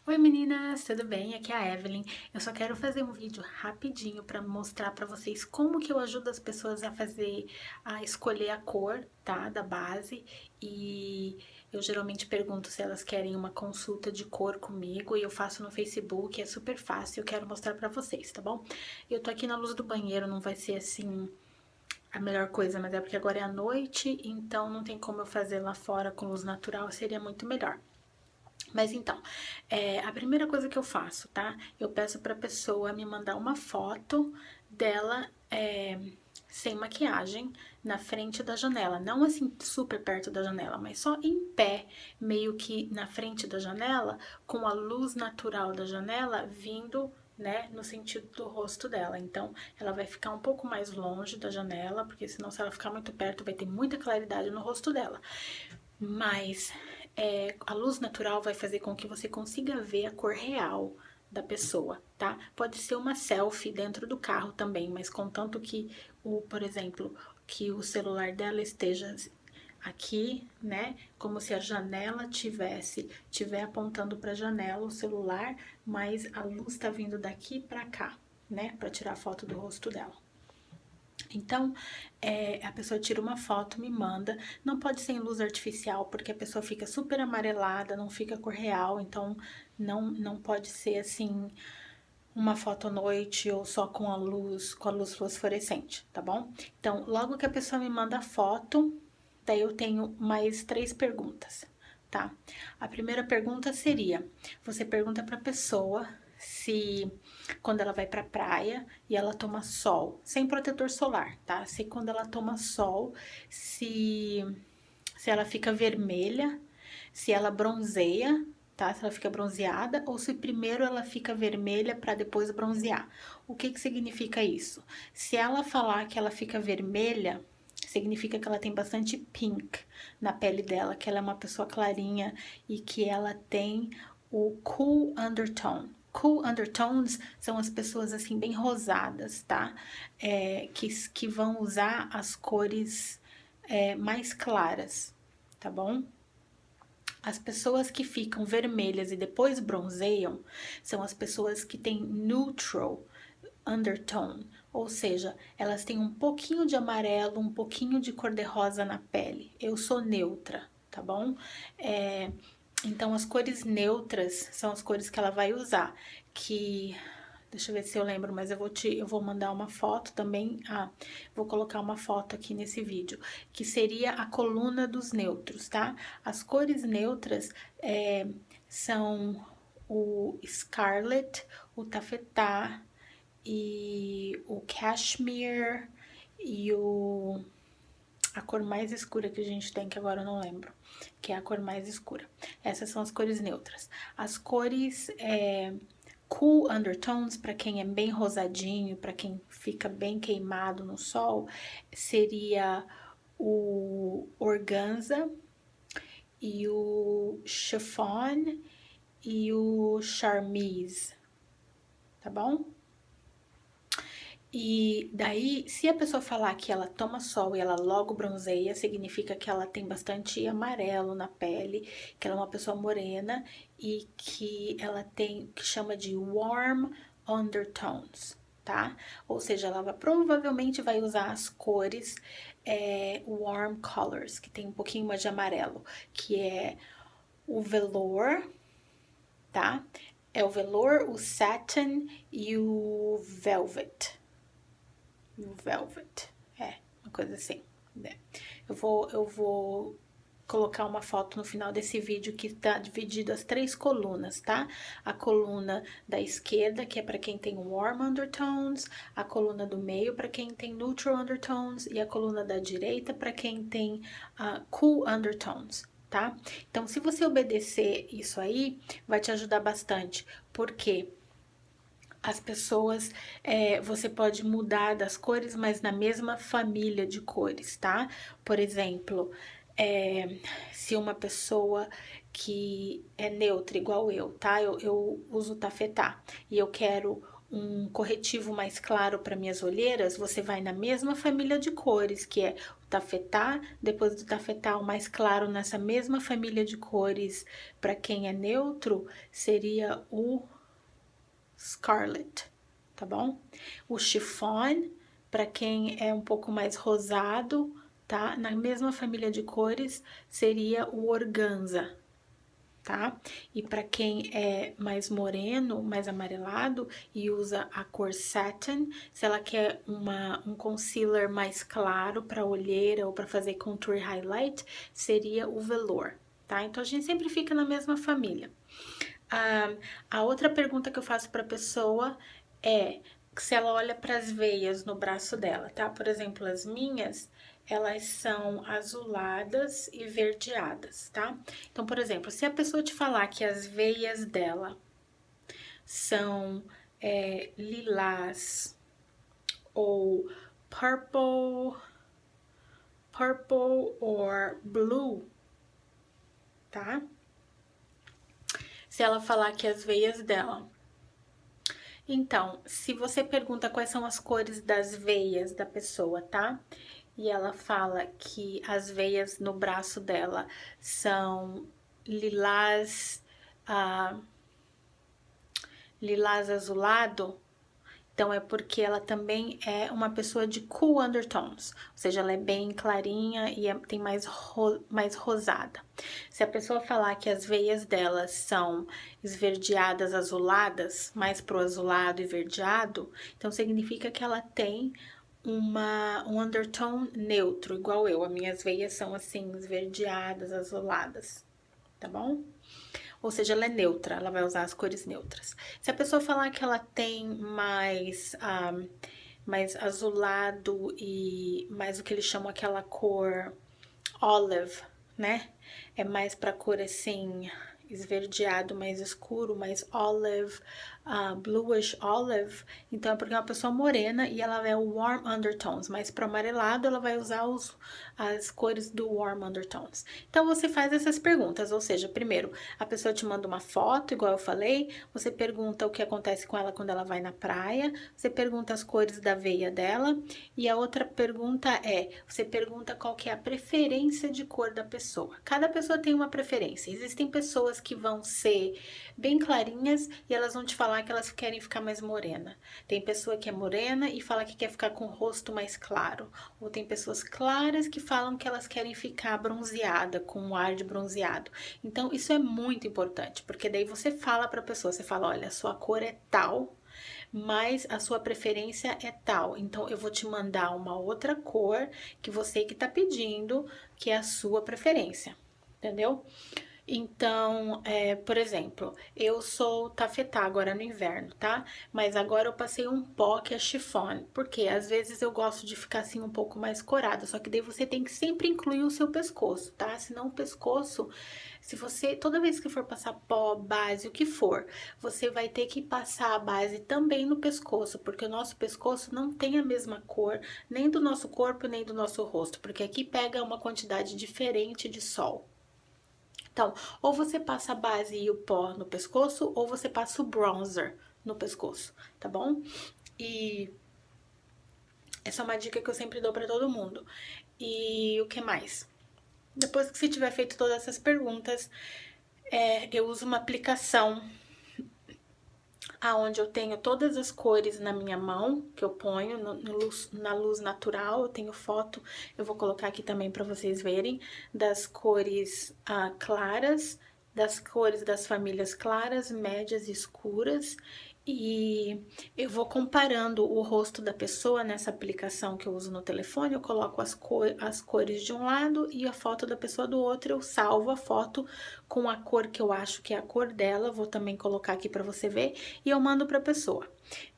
Oi meninas, tudo bem? Aqui é a Evelyn. Eu só quero fazer um vídeo rapidinho para mostrar para vocês como que eu ajudo as pessoas a escolher a cor, tá, da base. E eu geralmente pergunto se elas querem uma consulta de cor comigo e eu faço no Facebook, é super fácil, eu quero mostrar para vocês, tá bom? Eu tô aqui na luz do banheiro, não vai ser assim a melhor coisa, mas é porque agora é a noite, então não tem como eu fazer lá fora com luz natural, seria muito melhor. Mas então, a primeira coisa que eu faço, tá? Eu peço pra pessoa me mandar uma foto dela sem maquiagem na frente da janela. Não assim super perto da janela, mas só em pé, meio que na frente da janela, com a luz natural da janela vindo, né, no sentido do rosto dela. Então, ela vai ficar um pouco mais longe da janela, porque senão, se ela ficar muito perto, vai ter muita claridade no rosto dela. Mas a luz natural vai fazer com que você consiga ver a cor real da pessoa, tá? Pode ser uma selfie dentro do carro também, mas contanto que por exemplo, que o celular dela esteja aqui, né? Como se a janela tiver apontando para a janela o celular, mas a luz tá vindo daqui para cá, né? Para tirar a foto do rosto dela. Então, a pessoa tira uma foto, me manda. Não pode ser em luz artificial, porque a pessoa fica super amarelada, não fica cor real. Então, não pode ser assim uma foto à noite ou só com a luz fluorescente, tá bom? Então, logo que a pessoa me manda a foto, daí eu tenho mais 3 perguntas, tá? A primeira pergunta seria: você pergunta pra pessoa se quando ela vai pra praia e ela toma sol, sem protetor solar, tá? Se quando ela toma sol, se se ela fica vermelha, se ela bronzeia, tá? Se ela fica bronzeada ou se primeiro ela fica vermelha para depois bronzear. O que que significa isso? Se ela falar que ela fica vermelha, significa que ela tem bastante pink na pele dela, que ela é uma pessoa clarinha e que ela tem o cool undertone. Cool undertones são as pessoas assim bem rosadas, tá? Que vão usar as cores mais claras, tá bom? As pessoas que ficam vermelhas e depois bronzeiam são as pessoas que têm neutral undertone, ou seja, elas têm um pouquinho de amarelo, um pouquinho de cor-de-rosa na pele. Eu sou neutra, tá bom? Então, as cores neutras são as cores que ela vai usar, que deixa eu ver se eu lembro, mas eu vou mandar uma foto também. Vou colocar uma foto aqui nesse vídeo, que seria a coluna dos neutros, tá? As cores neutras são o scarlet, o tafetá e o cashmere e a cor mais escura que a gente tem, que agora eu não lembro, que é a cor mais escura. Essas são as cores neutras. As cores cool undertones, para quem é bem rosadinho, para quem fica bem queimado no sol, seria o organza e o chiffon e o charmeuse, tá bom? E daí, se a pessoa falar que ela toma sol e ela logo bronzeia, significa que ela tem bastante amarelo na pele, que ela é uma pessoa morena e que ela tem o que chama de warm undertones, tá? Ou seja, provavelmente vai usar as cores warm colors, que tem um pouquinho mais de amarelo, que é o velour, tá? É o velour, o satin e o velvet. O velvet, uma coisa assim, né? Eu vou colocar uma foto no final desse vídeo que tá dividido as 3 colunas, tá? A coluna da esquerda, que é para quem tem warm undertones, a coluna do meio para quem tem neutral undertones e a coluna da direita para quem tem cool undertones, tá? Então, se você obedecer isso aí, vai te ajudar bastante, porque as pessoas, você pode mudar das cores, mas na mesma família de cores, tá? Por exemplo, se uma pessoa que é neutra igual eu, tá? Eu uso tafetá e eu quero um corretivo mais claro para minhas olheiras, você vai na mesma família de cores, que é o tafetá, depois do tafetá o mais claro nessa mesma família de cores, para quem é neutro, seria o Scarlet, tá bom? O chiffon, para quem é um pouco mais rosado, tá? Na mesma família de cores, seria o organza, tá? E para quem é mais moreno, mais amarelado e usa a cor satin, se ela quer um concealer mais claro para olheira ou para fazer contour highlight, seria o velour, tá? Então a gente sempre fica na mesma família. A outra pergunta que eu faço para a pessoa é se ela olha para as veias no braço dela, tá? Por exemplo, as minhas, elas são azuladas e verdeadas, tá? Então, por exemplo, se a pessoa te falar que as veias dela são lilás ou purple or blue, tá? Se ela falar que as veias dela. Então, se você pergunta quais são as cores das veias da pessoa, tá? E ela fala que as veias no braço dela são lilás, lilás azulado, então é porque ela também é uma pessoa de cool undertones, ou seja, ela é bem clarinha e tem mais rosada. Se a pessoa falar que as veias dela são esverdeadas, azuladas, mais pro azulado e verdeado, então significa que ela tem um undertone neutro, igual eu. As minhas veias são assim, esverdeadas, azuladas, tá bom? Ou seja, ela é neutra, ela vai usar as cores neutras. Se a pessoa falar que ela tem mais azulado e mais o que eles chamam aquela cor olive, né? É mais pra cor assim, esverdeado, mais escuro, mais olive, bluish olive. Então é porque é uma pessoa morena e ela é o warm undertones, mas para amarelado ela vai usar as cores do warm undertones. Então você faz essas perguntas, ou seja, primeiro a pessoa te manda uma foto, igual eu falei, você pergunta o que acontece com ela quando ela vai na praia, você pergunta as cores da veia dela, e a outra pergunta você pergunta qual que é a preferência de cor da pessoa. Cada pessoa tem uma preferência. Existem pessoas que vão ser bem clarinhas e elas vão te falar que elas querem ficar mais morena. Tem pessoa que é morena e fala que quer ficar com o rosto mais claro. Ou tem pessoas claras que falam que elas querem ficar bronzeada, com um ar de bronzeado. Então, isso é muito importante, porque daí você fala para a pessoa, você fala, olha, a sua cor é tal, mas a sua preferência é tal. Então, eu vou te mandar uma outra cor que você que tá pedindo, que é a sua preferência, entendeu? Então, por exemplo, eu sou tafetá agora no inverno, tá? Mas agora eu passei um pó que é chiffon, porque às vezes eu gosto de ficar assim um pouco mais corada, só que daí você tem que sempre incluir o seu pescoço, tá? Senão o pescoço, se você, toda vez que for passar pó, base, o que for, você vai ter que passar a base também no pescoço, porque o nosso pescoço não tem a mesma cor, nem do nosso corpo, nem do nosso rosto, porque aqui pega uma quantidade diferente de sol. Então, ou você passa a base e o pó no pescoço, ou você passa o bronzer no pescoço, tá bom? E essa é uma dica que eu sempre dou pra todo mundo. E o que mais? Depois que você tiver feito todas essas perguntas, eu uso uma aplicação aonde eu tenho todas as cores na minha mão, que eu ponho na luz natural, eu tenho foto, eu vou colocar aqui também para vocês verem, das cores claras, das cores das famílias claras, médias e escuras, e eu vou comparando o rosto da pessoa nessa aplicação que eu uso no telefone, eu coloco as cores de um lado e a foto da pessoa do outro, eu salvo a foto com a cor que eu acho que é a cor dela, vou também colocar aqui para você ver, e eu mando pra pessoa.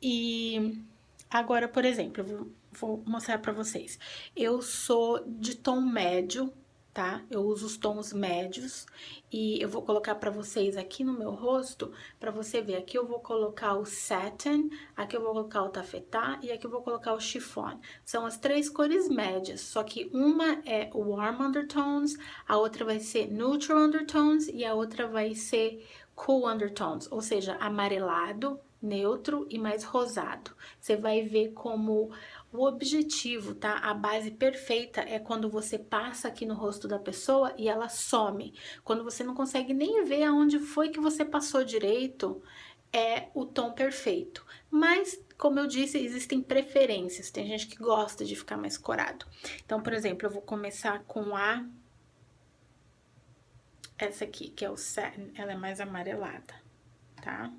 E agora, por exemplo, eu vou mostrar pra vocês. Eu sou de tom médio, tá? Eu uso os tons médios e eu vou colocar pra vocês aqui no meu rosto, pra você ver. Aqui eu vou colocar o satin, aqui eu vou colocar o tafetá e aqui eu vou colocar o chiffon. São as três cores médias, só que uma é warm undertones, a outra vai ser neutral undertones e a outra vai ser cool undertones, ou seja, amarelado, neutro e mais rosado. Você vai ver como o objetivo, tá? A base perfeita é quando você passa aqui no rosto da pessoa e ela some. Quando você não consegue nem ver aonde foi que você passou direito, é o tom perfeito. Mas, como eu disse, existem preferências. Tem gente que gosta de ficar mais corado. Então, por exemplo, eu vou começar com essa aqui, que é o Satin. Ela é mais amarelada, tá?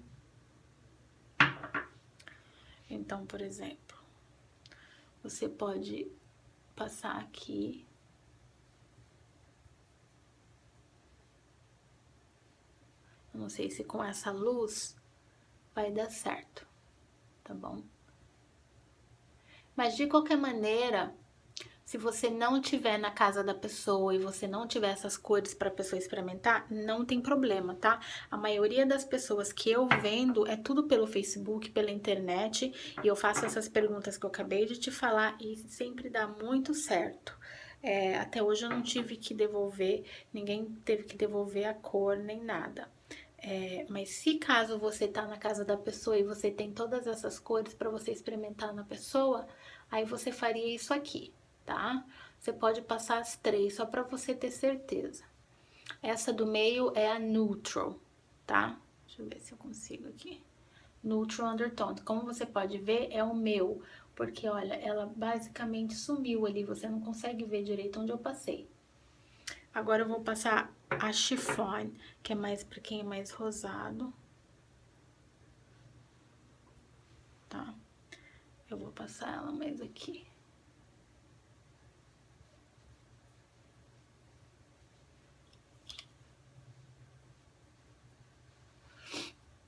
Então, por exemplo, você pode passar aqui. Eu não sei se com essa luz vai dar certo, tá bom? Mas de qualquer maneira, se você não tiver na casa da pessoa e você não tiver essas cores para a pessoa experimentar, não tem problema, tá? A maioria das pessoas que eu vendo é tudo pelo Facebook, pela internet, e eu faço essas perguntas que eu acabei de te falar e sempre dá muito certo. Até hoje eu não tive que devolver, ninguém teve que devolver a cor nem nada. Mas se caso você tá na casa da pessoa e você tem todas essas cores para você experimentar na pessoa, aí você faria isso aqui, tá? Você pode passar as três só para você ter certeza. Essa do meio é a neutral, tá? Deixa eu ver se eu consigo aqui. Neutral undertone. Como você pode ver, é o meu, porque olha, ela basicamente sumiu ali, você não consegue ver direito onde eu passei. Agora eu vou passar a chiffon, que é mais pra quem é mais rosado. Tá? Eu vou passar ela mais aqui.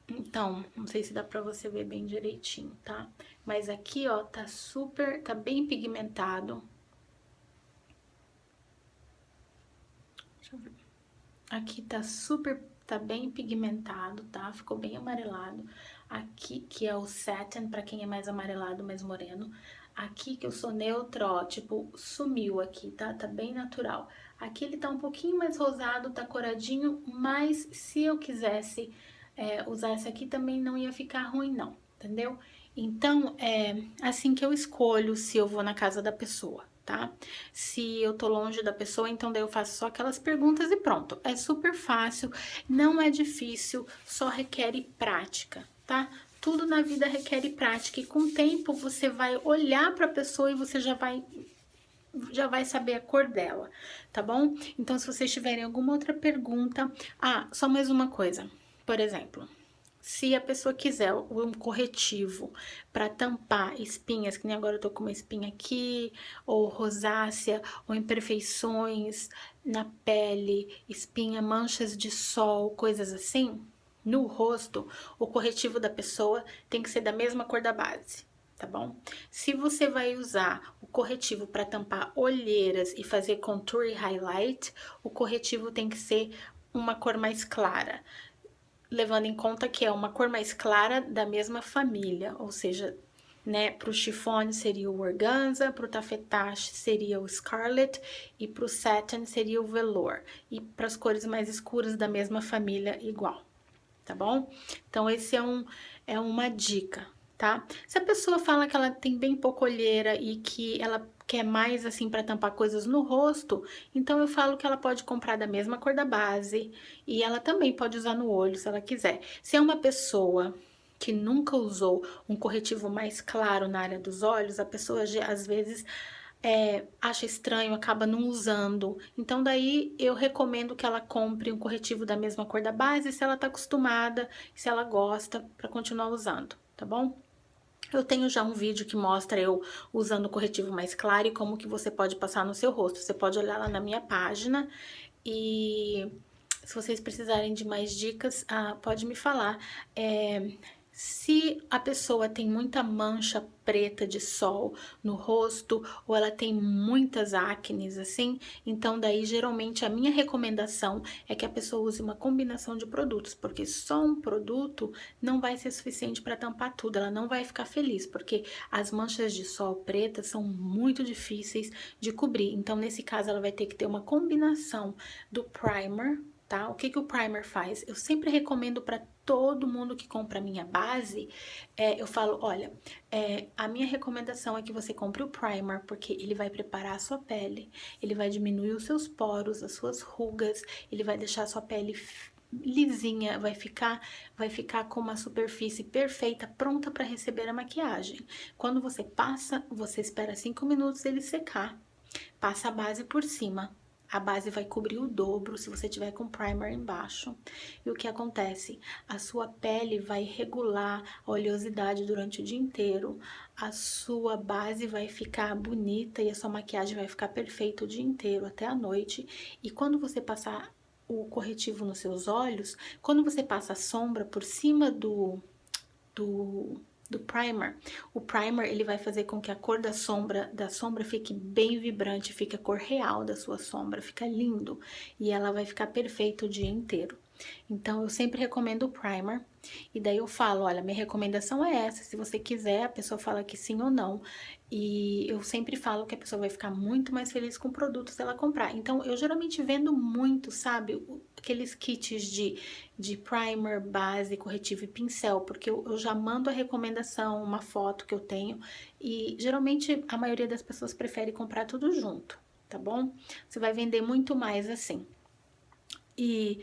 Então, não sei se dá pra você ver bem direitinho, tá? Mas aqui, ó, tá bem pigmentado. Deixa eu ver. Aqui tá bem pigmentado, tá? Ficou bem amarelado. Aqui, que é o satin, pra quem é mais amarelado, mais moreno. Aqui, que eu sou neutra, ó, tipo, sumiu aqui, tá? Tá bem natural. Aqui ele tá um pouquinho mais rosado, tá coradinho, mas se eu quisesse usar essa aqui também não ia ficar ruim, não, entendeu? Então, é assim que eu escolho se eu vou na casa da pessoa, tá? Se eu tô longe da pessoa, então daí eu faço só aquelas perguntas e pronto. É super fácil, não é difícil, só requer prática, tá? Tudo na vida requer prática e com o tempo você vai olhar para a pessoa e você já vai saber a cor dela, tá bom? Então, se vocês tiverem alguma outra pergunta... Ah, só mais uma coisa. Por exemplo, se a pessoa quiser um corretivo para tampar espinhas, que nem agora eu tô com uma espinha aqui, ou rosácea, ou imperfeições na pele, espinha, manchas de sol, coisas assim, no rosto, o corretivo da pessoa tem que ser da mesma cor da base, tá bom? Se você vai usar o corretivo para tampar olheiras e fazer contour e highlight, o corretivo tem que ser uma cor mais clara, levando em conta que é uma cor mais clara da mesma família, ou seja, né, para o chiffon seria o organza, para o taffetage seria o scarlet e para o satin seria o velour, e para as cores mais escuras da mesma família igual, tá bom? Então esse é uma dica, tá? Se a pessoa fala que ela tem bem pouca olheira e que ela quer mais assim para tampar coisas no rosto, então eu falo que ela pode comprar da mesma cor da base e ela também pode usar no olho se ela quiser. Se é uma pessoa que nunca usou um corretivo mais claro na área dos olhos, a pessoa às vezes acha estranho, acaba não usando. Então, daí eu recomendo que ela compre um corretivo da mesma cor da base, se ela tá acostumada, se ela gosta, para continuar usando, tá bom? Eu tenho já um vídeo que mostra eu usando o corretivo mais claro e como que você pode passar no seu rosto. Você pode olhar lá na minha página e se vocês precisarem de mais dicas, pode me falar. Se a pessoa tem muita mancha preta de sol no rosto ou ela tem muitas acnes assim, então daí geralmente a minha recomendação é que a pessoa use uma combinação de produtos, porque só um produto não vai ser suficiente para tampar tudo, ela não vai ficar feliz, porque as manchas de sol pretas são muito difíceis de cobrir. Então nesse caso ela vai ter que ter uma combinação do primer tá? O que que o primer faz? Eu sempre recomendo para todo mundo que compra a minha base, eu falo, olha, a minha recomendação é que você compre o primer, porque ele vai preparar a sua pele, ele vai diminuir os seus poros, as suas rugas, ele vai deixar a sua pele lisinha, vai ficar com uma superfície perfeita, pronta para receber a maquiagem. Quando você passa, você espera 5 minutos ele secar, passa a base por cima. A base vai cobrir o dobro se você tiver com primer embaixo. E o que acontece? A sua pele vai regular a oleosidade durante o dia inteiro. A sua base vai ficar bonita e a sua maquiagem vai ficar perfeita o dia inteiro, até a noite. E quando você passar o corretivo nos seus olhos, quando você passa a sombra por cima do primer, o primer ele vai fazer com que a cor da sombra fique bem vibrante, fique a cor real da sua sombra, fica lindo e ela vai ficar perfeita o dia inteiro. Então, eu sempre recomendo o primer. E daí eu falo, olha, minha recomendação é essa. Se você quiser, a pessoa fala que sim ou não. E eu sempre falo que a pessoa vai ficar muito mais feliz com o produto se ela comprar. Então, eu geralmente vendo muito, sabe? Aqueles kits de primer, base, corretivo e pincel. Porque eu já mando a recomendação, uma foto que eu tenho. E geralmente a maioria das pessoas prefere comprar tudo junto, tá bom? Você vai vender muito mais assim. E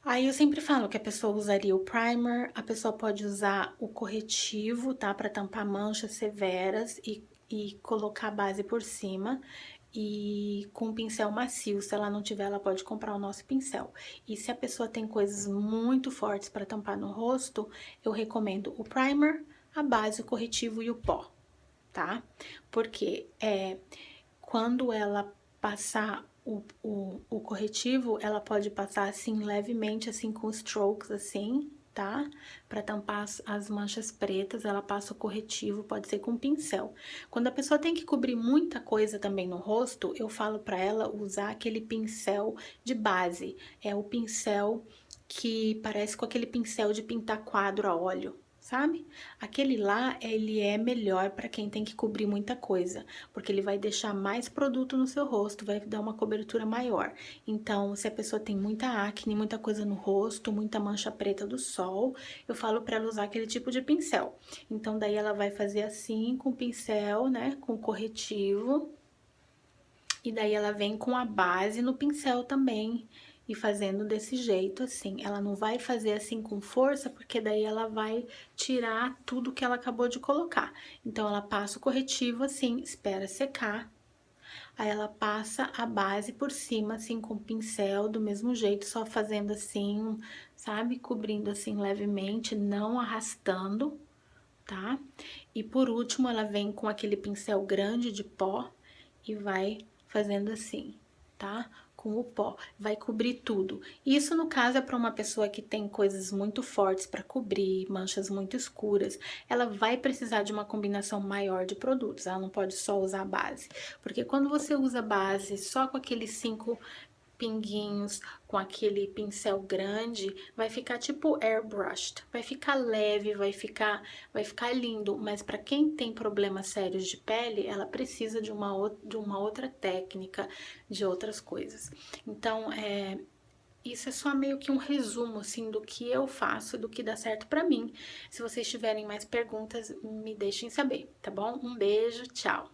aí eu sempre falo que a pessoa usaria o primer, a pessoa pode usar o corretivo, tá? Pra tampar manchas severas e colocar a base por cima. E com um pincel macio, se ela não tiver, ela pode comprar o nosso pincel. E se a pessoa tem coisas muito fortes para tampar no rosto, eu recomendo o primer, a base, o corretivo e o pó, tá? Porque quando ela passar o corretivo, ela pode passar assim levemente, assim com strokes, assim, tá? Pra tampar as manchas pretas, ela passa o corretivo, pode ser com pincel. Quando a pessoa tem que cobrir muita coisa também no rosto, eu falo pra ela usar aquele pincel de base. É o pincel que parece com aquele pincel de pintar quadro a óleo, sabe? Aquele lá, ele é melhor para quem tem que cobrir muita coisa, porque ele vai deixar mais produto no seu rosto, vai dar uma cobertura maior. Então, se a pessoa tem muita acne, muita coisa no rosto, muita mancha preta do sol, eu falo para ela usar aquele tipo de pincel. Então, daí ela vai fazer assim com o pincel, né, com corretivo. E daí ela vem com a base no pincel também e fazendo desse jeito assim. Ela não vai fazer assim com força, porque daí ela vai tirar tudo que ela acabou de colocar. Então, ela passa o corretivo assim, espera secar. Aí ela passa a base por cima, assim, com o pincel, do mesmo jeito, só fazendo assim, sabe? Cobrindo assim levemente, não arrastando, tá? E por último, ela vem com aquele pincel grande de pó e vai fazendo assim, tá? Com o pó, vai cobrir tudo. Isso, no caso, é para uma pessoa que tem coisas muito fortes para cobrir, manchas muito escuras. Ela vai precisar de uma combinação maior de produtos, ela não pode só usar base. Porque quando você usa base só com aqueles 5 pinguinhos, com aquele pincel grande, vai ficar tipo airbrushed, vai ficar leve, vai ficar lindo, mas para quem tem problemas sérios de pele, ela precisa de uma outra técnica, de outras coisas. Então, isso é só meio que um resumo, assim, do que eu faço, do que dá certo pra mim. Se vocês tiverem mais perguntas, me deixem saber, tá bom? Um beijo, tchau!